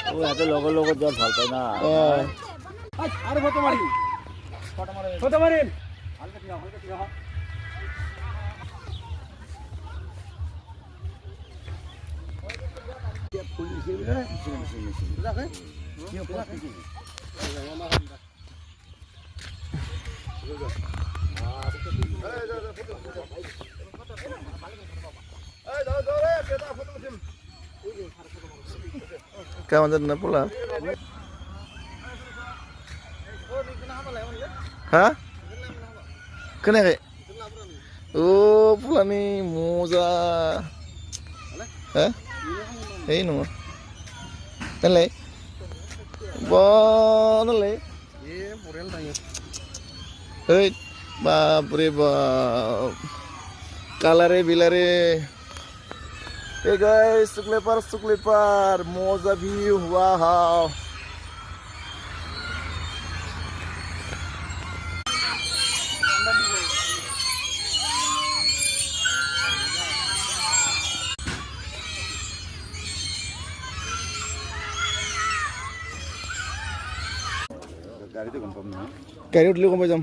এত লগৰ লগত যোৱা ভাল পাই না আৰু ফটো মাৰিম ফটো মাৰিম ভালকে থিয় Kawan na pula. Hah? Kena kayak? Oh, pula nih moza. Hah? Hey no. Nale. Ba nale. Ye, porel tanya. Hey, babre bab. Kalare bilare. Hey guys, suklepar, moza view, wow. Gaड़ी उठले कम जाम